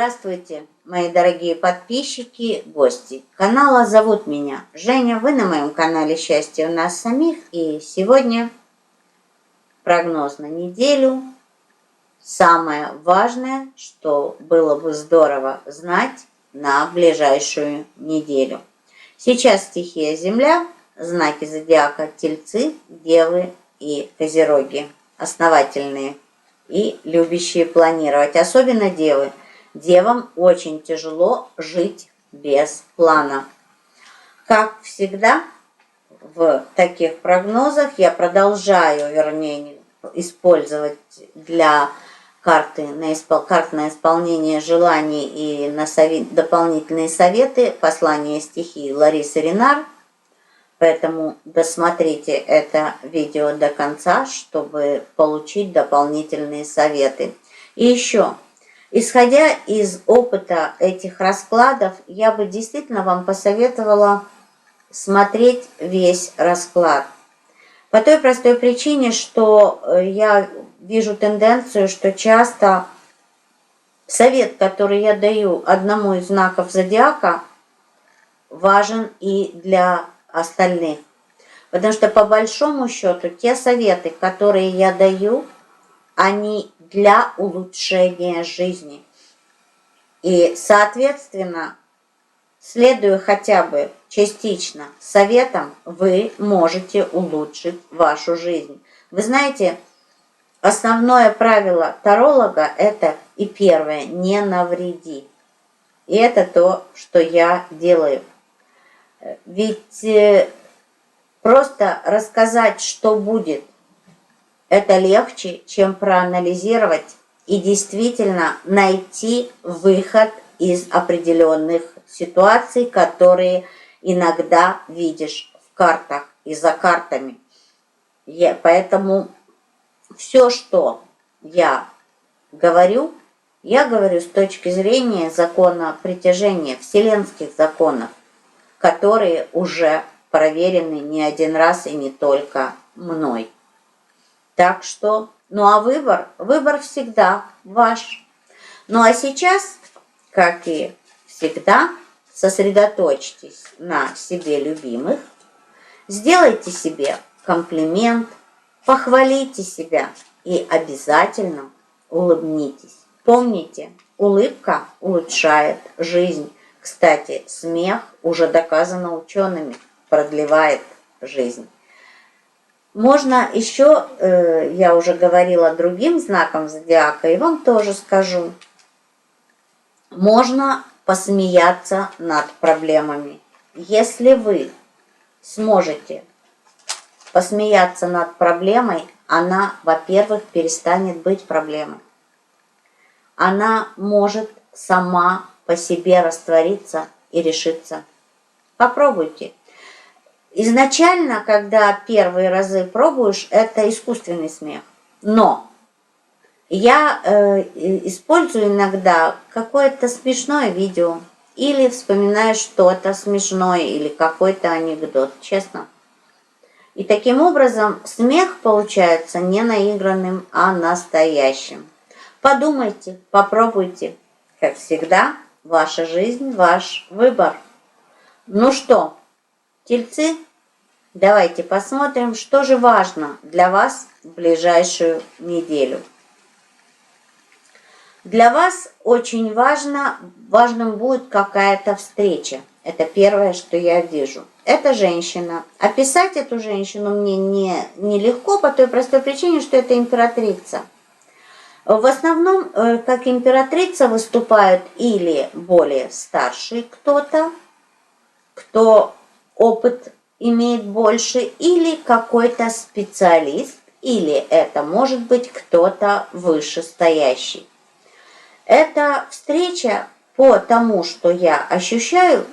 Здравствуйте, мои дорогие подписчики, гости канала. Зовут меня Женя. Вы на моем канале «Счастье у нас самих». И сегодня прогноз на неделю. Самое важное, что было бы здорово знать на ближайшую неделю. Сейчас стихия Земля, знаки зодиака Тельцы, Девы и Козероги. Основательные и любящие планировать, особенно Девы. Девам очень тяжело жить без плана. Как всегда, в таких прогнозах я продолжаю, вернее, использовать для карты на исполнение желаний и на дополнительные советы послание стихии Ларисы Ренар. Поэтому досмотрите это видео до конца, чтобы получить дополнительные советы. И еще, исходя из опыта этих раскладов, я бы действительно вам посоветовала смотреть весь расклад. По той простой причине, что я вижу тенденцию, что часто совет, который я даю одному из знаков зодиака, важен и для остальных. Потому что по большому счету те советы, которые я даю, они для улучшения жизни. И, соответственно, следуя хотя бы частично советам, вы можете улучшить вашу жизнь. Вы знаете, основное правило таролога – это и первое – не навреди. И это то, что я делаю. Ведь просто рассказать, что будет, это легче, чем проанализировать и действительно найти выход из определенных ситуаций, которые иногда видишь в картах и за картами. Поэтому все, что я говорю с точки зрения закона притяжения, вселенских законов, которые уже проверены не один раз и не только мной. Так что, выбор всегда ваш. Ну а сейчас, как и всегда, сосредоточьтесь на себе любимых, сделайте себе комплимент, похвалите себя и обязательно улыбнитесь. Помните, улыбка улучшает жизнь. Кстати, смех уже доказано учеными, продлевает жизнь. Можно еще, я уже говорила другим знаком зодиака, и вам тоже скажу, можно посмеяться над проблемами. Если вы сможете посмеяться над проблемой, она, во-первых, перестанет быть проблемой. Она может сама по себе раствориться и решиться. Попробуйте. Изначально, когда первые разы пробуешь, это искусственный смех. Но я использую иногда какое-то смешное видео или вспоминаю что-то смешное или какой-то анекдот, честно. И таким образом смех получается не наигранным, а настоящим. Подумайте, попробуйте. Как всегда, ваша жизнь, ваш выбор. Ну что, тельцы, давайте посмотрим, что же важно для вас в ближайшую неделю. Для вас очень важным будет какая-то встреча. Это первое, что я вижу. Это женщина. Описать эту женщину мне нелегко по той простой причине, что это императрица. В основном, как императрица выступают или более старший кто-то, кто опыт имеет больше, или какой-то специалист, или это может быть кто-то вышестоящий. Эта встреча, по тому, что я ощущаю,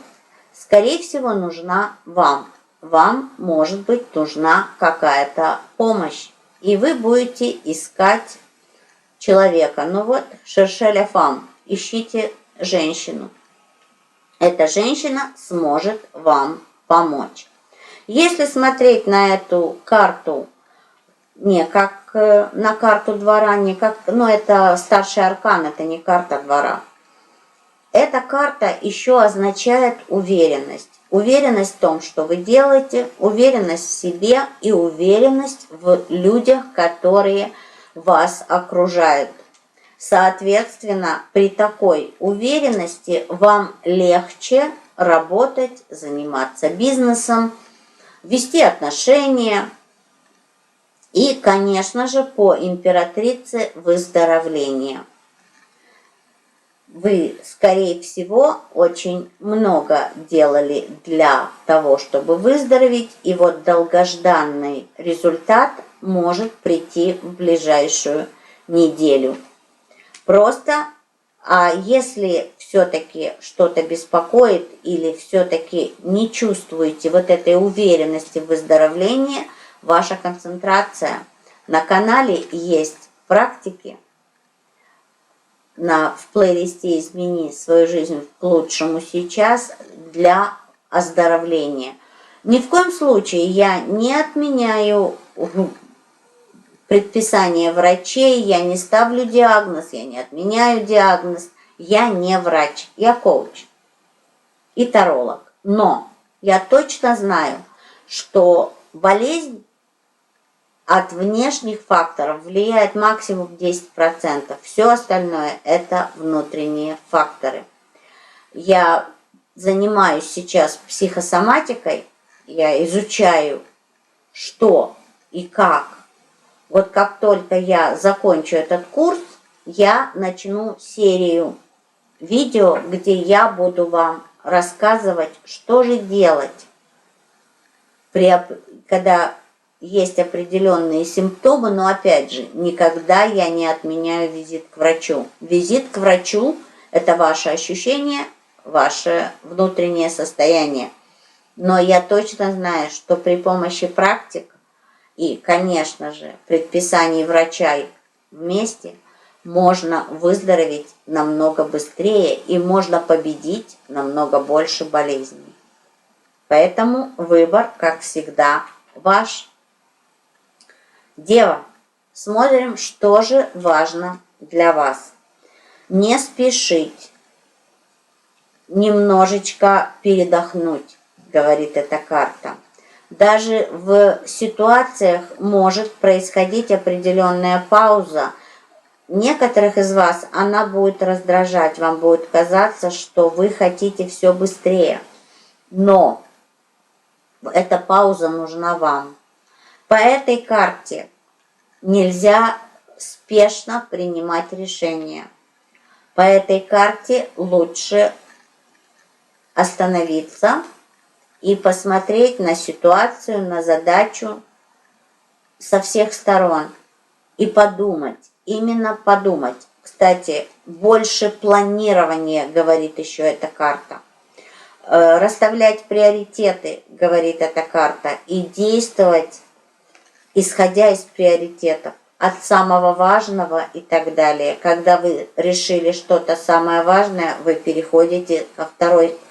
скорее всего, нужна вам. Вам, может быть, нужна какая-то помощь, и вы будете искать человека. Ну вот, cherchez la femme, ищите женщину. Эта женщина сможет вам помочь. Если смотреть на эту карту не как на карту двора, не как, это старший аркан, это не карта двора. эта карта еще означает уверенность. Уверенность в том, что вы делаете, уверенность в себе и уверенность в людях, которые вас окружают. Соответственно, при такой уверенности вам легче работать, заниматься бизнесом, вести отношения и, конечно же, по императрице выздоровление. Вы, скорее всего, очень много делали для того, чтобы выздороветь, и вот долгожданный результат может прийти в ближайшую неделю. Просто, если все-таки что-то беспокоит или все-таки не чувствуете вот этой уверенности в выздоровлении, ваша концентрация. На канале есть практики, в плейлисте «Измени свою жизнь к лучшему сейчас» для оздоровления. Ни в коем случае я не отменяю предписание врачей, я не ставлю диагноз, я не отменяю диагноз. Я не врач, я коуч и таролог. Но я точно знаю, что болезнь от внешних факторов влияет максимум 10%. Все остальное – это внутренние факторы. Я занимаюсь сейчас психосоматикой, я изучаю, что и как. Вот как только я закончу этот курс, я начну серию видео, где я буду вам рассказывать, что же делать, когда есть определенные симптомы, но опять же, никогда я не отменяю визит к врачу. Визит к врачу – это ваше ощущение, ваше внутреннее состояние. Но я точно знаю, что при помощи практик и, конечно же, предписаний врача вместе можно выздороветь намного быстрее и можно победить намного больше болезней. Поэтому выбор, как всегда, ваш. Дева, смотрим, что же важно для вас. Не спешить, немножечко передохнуть, говорит эта карта. Даже в ситуациях может происходить определенная пауза. Некоторых из вас она будет раздражать, вам будет казаться, что вы хотите все быстрее. Но эта пауза нужна вам. По этой карте нельзя спешно принимать решения. По этой карте лучше остановиться и посмотреть на ситуацию, на задачу со всех сторон и подумать, именно подумать. Кстати, больше планирования, говорит еще эта карта. Расставлять приоритеты, говорит эта карта, и действовать, исходя из приоритетов, от самого важного и так далее. Когда вы решили что-то самое важное, вы переходите ко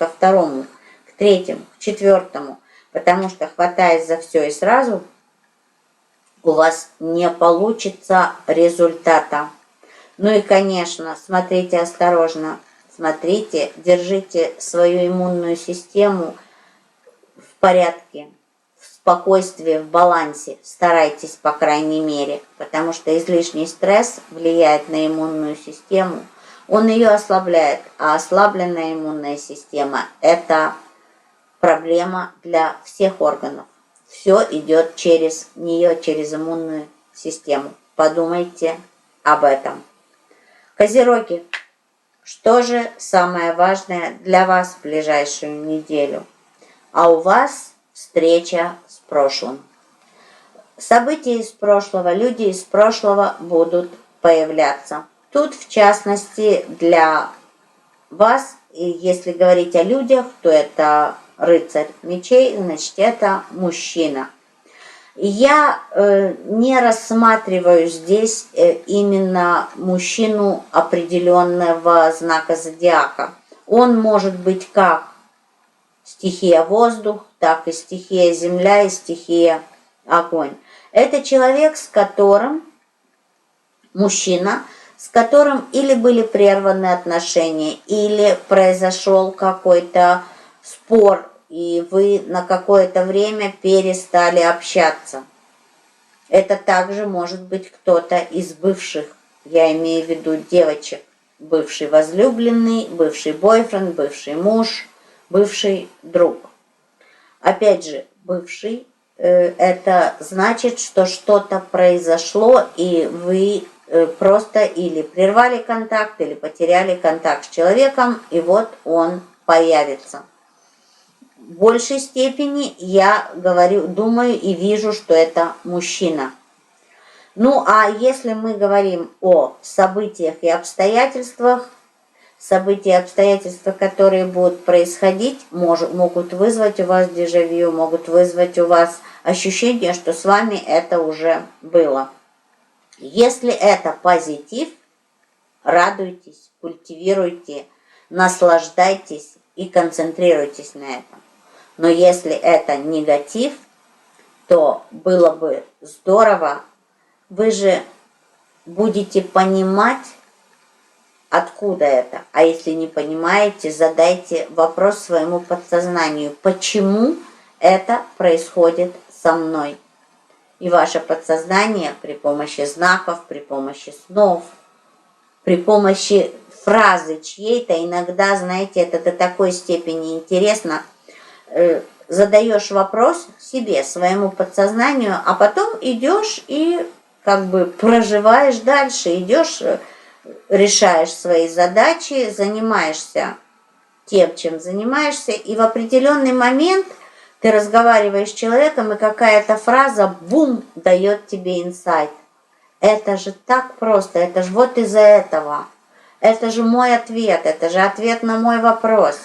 второму, к третьему, к четвертому, потому что, хватаясь за все и сразу, у вас не получится результата. Ну и, конечно, смотрите осторожно, смотрите, держите свою иммунную систему в порядке, в спокойствии, в балансе. Старайтесь, по крайней мере, потому что излишний стресс влияет на иммунную систему. Он ее ослабляет, а ослабленная иммунная система – это проблема для всех органов. Все идет через нее, через иммунную систему. Подумайте об этом. Козероги, что же самое важное для вас в ближайшую неделю? А у вас встреча с прошлым. События из прошлого, люди из прошлого будут появляться. Тут, в частности, для вас, и если говорить о людях, то это рыцарь мечей, значит, это мужчина. Я не рассматриваю здесь именно мужчину определенного знака зодиака. Он может быть как стихия воздух, так и стихия земля и стихия огонь. Это человек, мужчина, с которым или были прерваны отношения, или произошел какой-то спор, и вы на какое-то время перестали общаться. Это также может быть кто-то из бывших, я имею в виду девочек, бывший возлюбленный, бывший бойфренд, бывший муж, бывший друг. Опять же, бывший это значит, что что-то произошло, и вы просто или прервали контакт, или потеряли контакт с человеком, и вот он появится. В большей степени я думаю и вижу, что это мужчина. Ну, а если мы говорим о событиях и обстоятельствах, которые будут происходить, могут вызвать у вас дежавю, могут вызвать у вас ощущение, что с вами это уже было. Если это позитив, радуйтесь, культивируйте, наслаждайтесь и концентрируйтесь на этом. Но если это негатив, то было бы здорово, вы же будете понимать, откуда это. А если не понимаете, задайте вопрос своему подсознанию, почему это происходит со мной. И ваше подсознание при помощи знаков, при помощи снов, при помощи фразы чьей-то, иногда, знаете, это до такой степени интересно, задаешь вопрос себе, своему подсознанию, а потом идешь и как бы проживаешь дальше, идешь, решаешь свои задачи, занимаешься тем, чем занимаешься, и в определенный момент ты разговариваешь с человеком, и какая-то фраза, бум, дает тебе инсайт. Это же так просто, это же вот из-за этого. Это же мой ответ, это же ответ на мой вопрос.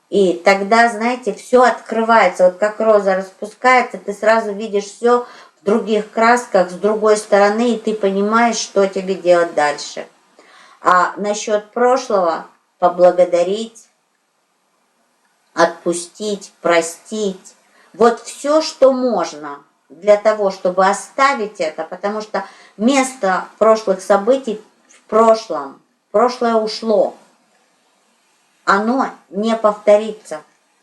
И тогда, знаете, все открывается. Вот как роза распускается, ты сразу видишь все в других красках, с другой стороны, и ты понимаешь, что тебе делать дальше. А насчет прошлого поблагодарить, отпустить, простить. Вот все, что можно для того, чтобы оставить это, потому что место прошлых событий в прошлом. Прошлое ушло. Оно не повторится.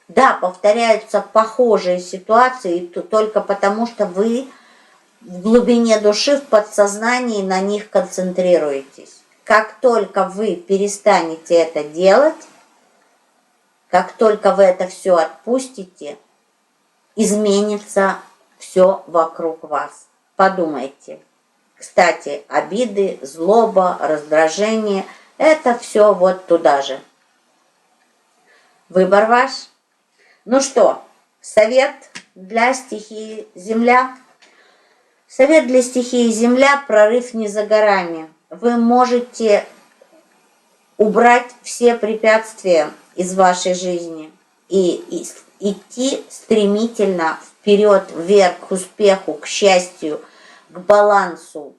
Да, повторяются похожие ситуации, только потому что вы в глубине души, в подсознании на них концентрируетесь. Как только вы перестанете это делать, как только вы это все отпустите, изменится все вокруг вас. Подумайте. Кстати, обиды, злоба, раздражение – это все вот туда же. Выбор ваш. Ну что, совет для стихии Земля. Совет для стихии Земля – прорыв не за горами. Вы можете убрать все препятствия из вашей жизни и идти стремительно вперед, вверх, к успеху, к счастью, к балансу,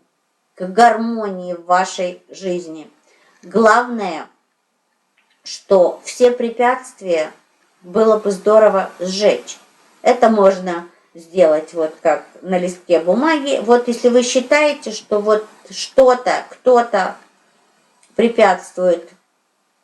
к гармонии в вашей жизни. Главное, что все препятствия было бы здорово сжечь. Это можно сделать вот как на листке бумаги. Вот если вы считаете, что вот что-то, кто-то препятствует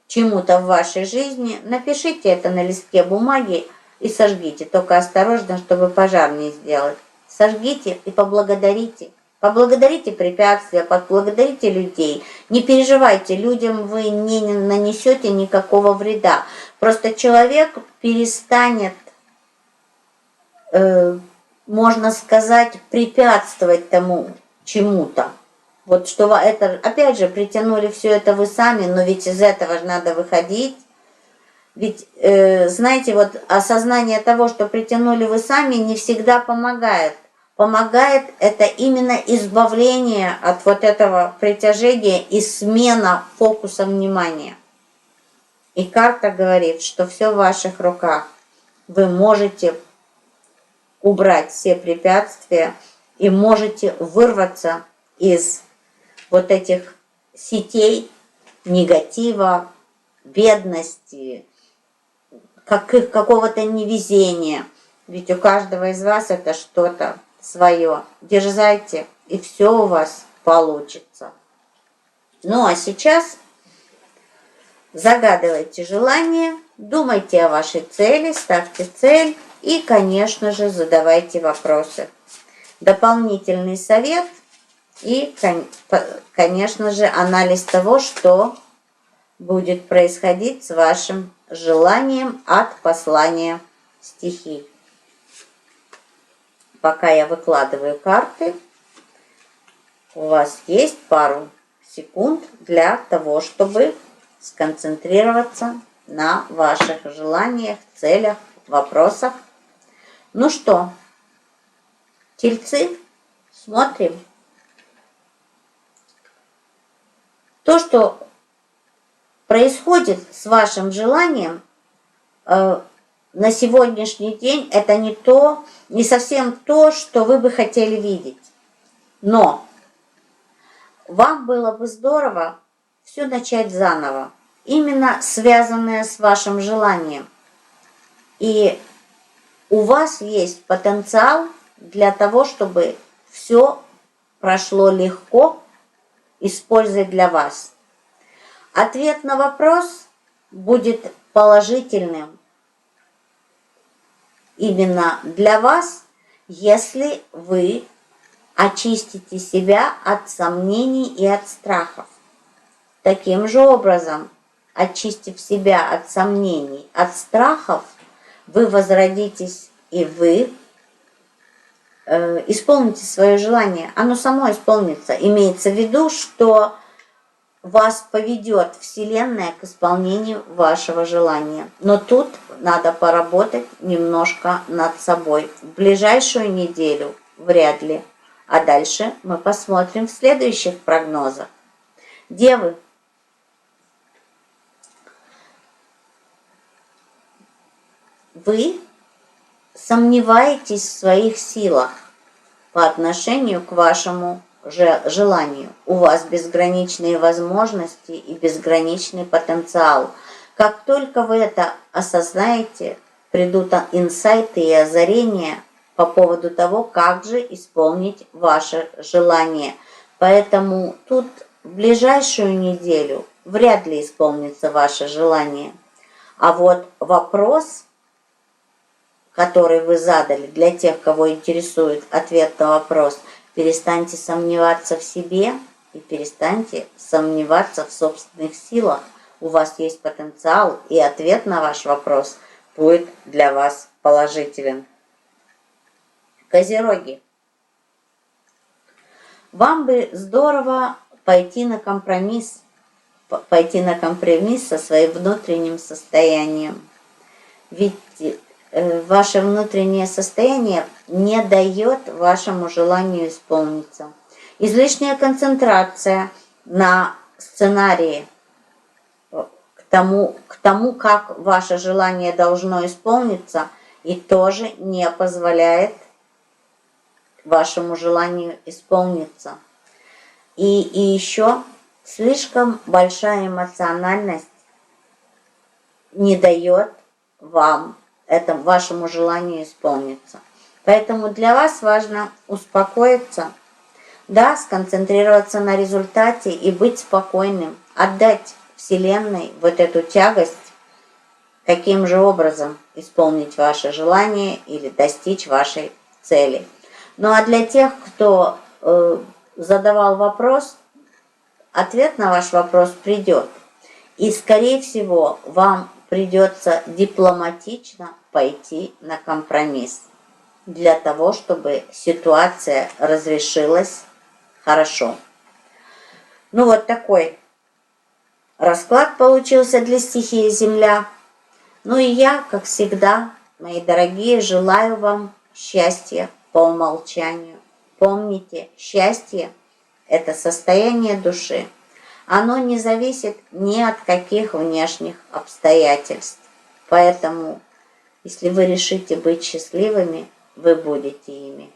чему-то в вашей жизни, напишите это на листке бумаги и сожгите. Только осторожно, чтобы пожар не сделать. Сожгите и поблагодарите. Поблагодарите препятствия, поблагодарите людей. Не переживайте, людям вы не нанесете никакого вреда. Просто человек перестанет, можно сказать, препятствовать тому чему-то. Вот что это, опять же, притянули все это вы сами, но ведь из этого же надо выходить. Ведь, знаете, вот осознание того, что притянули вы сами, не всегда помогает. Помогает это именно избавление от вот этого притяжения и смена фокуса внимания. И карта говорит, что все в ваших руках. Вы можете убрать все препятствия и можете вырваться из вот этих сетей негатива, бедности, какого-то невезения. Ведь у каждого из вас это что-то свое. Дерзайте, и все у вас получится. Ну а сейчас загадывайте желание, думайте о вашей цели, ставьте цель и, конечно же, задавайте вопросы. Дополнительный совет и, конечно же, анализ того, что будет происходить с вашим желанием от послания стихий. Пока я выкладываю карты, у вас есть пару секунд для того, чтобы сконцентрироваться на ваших желаниях, целях, вопросах. Ну что, тельцы, смотрим. То, что происходит с вашим желанием на сегодняшний день, это не совсем то, что вы бы хотели видеть. Но вам было бы здорово все начать заново, именно связанное с вашим желанием. И у вас есть потенциал для того, чтобы все прошло легко, используя для вас. Ответ на вопрос будет положительным именно для вас, если вы очистите себя от сомнений и от страхов. Таким же образом, очистив себя от сомнений, от страхов, вы возродитесь и вы исполните свое желание. Оно само исполнится. Имеется в виду, что вас поведет Вселенная к исполнению вашего желания. Но тут надо поработать немножко над собой. В ближайшую неделю вряд ли. А дальше мы посмотрим в следующих прогнозах. Девы, вы сомневаетесь в своих силах по отношению к вашему желанию. У вас безграничные возможности и безграничный потенциал. Как только вы это осознаете, придут инсайты и озарения по поводу того, как же исполнить ваше желание. Поэтому тут в ближайшую неделю вряд ли исполнится ваше желание. А вот вопрос, который вы задали, для тех, кого интересует ответ на вопрос, перестаньте сомневаться в себе и перестаньте сомневаться в собственных силах. У вас есть потенциал, и ответ на ваш вопрос будет для вас положителен. Козероги, вам бы здорово пойти на компромисс со своим внутренним состоянием. Ведь ваше внутреннее состояние не дает вашему желанию исполниться. Излишняя концентрация на сценарии к тому, как ваше желание должно исполниться, и тоже не позволяет вашему желанию исполниться. И еще слишком большая эмоциональность не дает вашему желанию исполниться. Поэтому для вас важно успокоиться, да, сконцентрироваться на результате и быть спокойным, отдать Вселенной вот эту тягость, каким же образом исполнить ваше желание или достичь вашей цели. Ну а для тех, кто задавал вопрос, ответ на ваш вопрос придет. И, скорее всего, вам придется дипломатично пойти на компромисс для того, чтобы ситуация разрешилась хорошо. Ну вот такой расклад получился для стихии Земля. Ну и я, как всегда, мои дорогие, желаю вам счастья по умолчанию. Помните, счастье – это состояние души. Оно не зависит ни от каких внешних обстоятельств. Поэтому, если вы решите быть счастливыми, вы будете ими.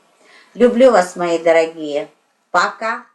Люблю вас, мои дорогие. Пока!